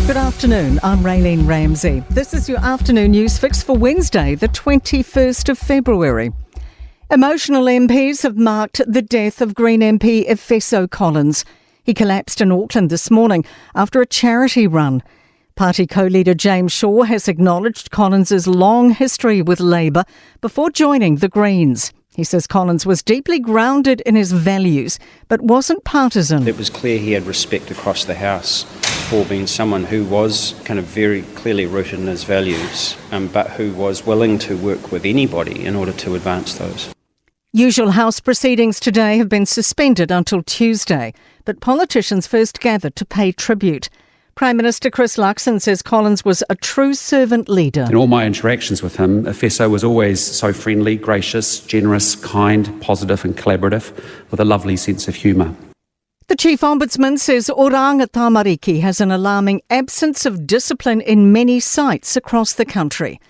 Good afternoon, I'm Raylene Ramsey. This is your afternoon news fix for Wednesday, the 21st of February. Emotional MPs have marked the death of Green MP Efeso Collins. He collapsed in Auckland this morning after a charity run. Party co-leader James Shaw has acknowledged Collins' long history with Labour before joining the Greens. He says Collins was deeply grounded in his values, but wasn't partisan. It was clear he had respect across the House for being someone who was kind of very clearly rooted in his values, but who was willing to work with anybody in order to advance those. Usual House proceedings today have been suspended until Tuesday, but politicians first gathered to pay tribute. Prime Minister Chris Luxon says Collins was a true servant leader. In all my interactions with him, Efeso was always so friendly, gracious, generous, kind, positive and collaborative, with a lovely sense of humour. The Chief Ombudsman says Oranga Tamariki has an alarming absence of discipline in many sites across the country.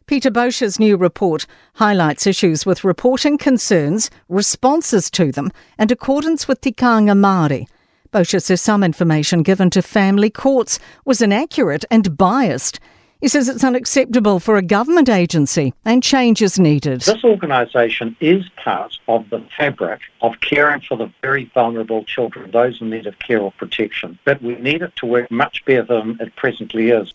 Peter Boscher's new report highlights issues with reporting concerns, responses to them and accordance with tikanga Māori. Boscher says some information given to family courts was inaccurate and biased. He says it's unacceptable for a government agency and change is needed. This organisation is part of the fabric of caring for the very vulnerable children, those in need of care or protection. But we need it to work much better than it presently is.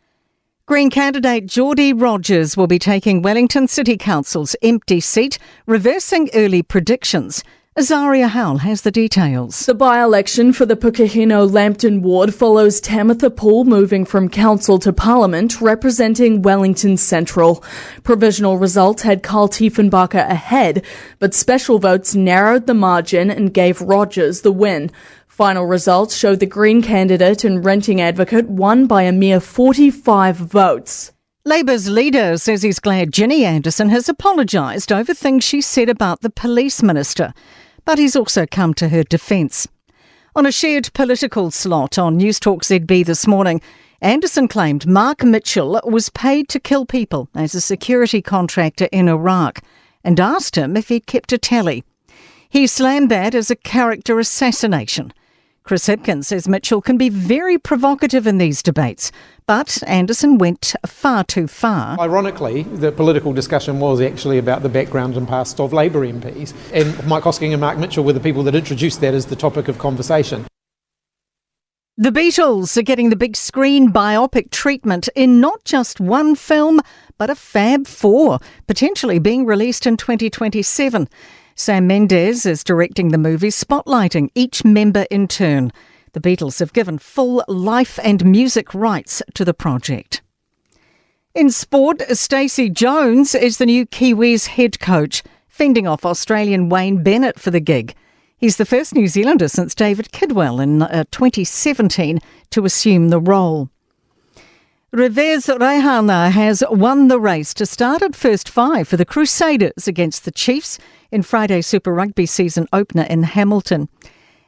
Green candidate Geordie Rogers will be taking Wellington City Council's empty seat, reversing early predictions. Azaria Howell has the details. The by-election for the Pukehino-Lambton ward follows Tamitha Poole moving from council to parliament, representing Wellington Central. Provisional results had Carl Tiefenbacher ahead, but special votes narrowed the margin and gave Rogers the win. Final results showed the Green candidate and renting advocate won by a mere 45 votes. Labour's leader says he's glad Ginny Anderson has apologised over things she said about the police minister, but he's also come to her defence. On a shared political slot on Newstalk ZB this morning, Anderson claimed Mark Mitchell was paid to kill people as a security contractor in Iraq and asked him if he'd kept a tally. He slammed that as a character assassination. Chris Hipkins says Mitchell can be very provocative in these debates, but Anderson went far too far. Ironically, the political discussion was actually about the background and past of Labour MPs, and Mike Hosking and Mark Mitchell were the people that introduced that as the topic of conversation. The Beatles are getting the big screen biopic treatment in not just one film, but a Fab Four, potentially being released in 2027. Sam Mendes is directing the movie, spotlighting each member in turn. The Beatles have given full life and music rights to the project. In sport, Stacey Jones is the new Kiwis head coach, fending off Australian Wayne Bennett for the gig. He's the first New Zealander since David Kidwell in 2017 to assume the role. Revez Reihana has won the race to start at first five for the Crusaders against the Chiefs in Friday's Super Rugby season opener in Hamilton.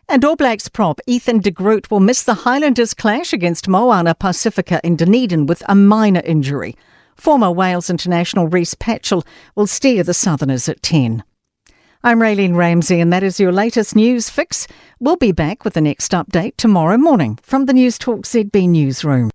And All Blacks prop Ethan de Groot will miss the Highlanders clash against Moana Pacifica in Dunedin with a minor injury. Former Wales international Rhys Patchell will steer the Southerners at 10. I'm Raylene Ramsey and that is your latest news fix. We'll be back with the next update tomorrow morning from the Newstalk ZB newsroom.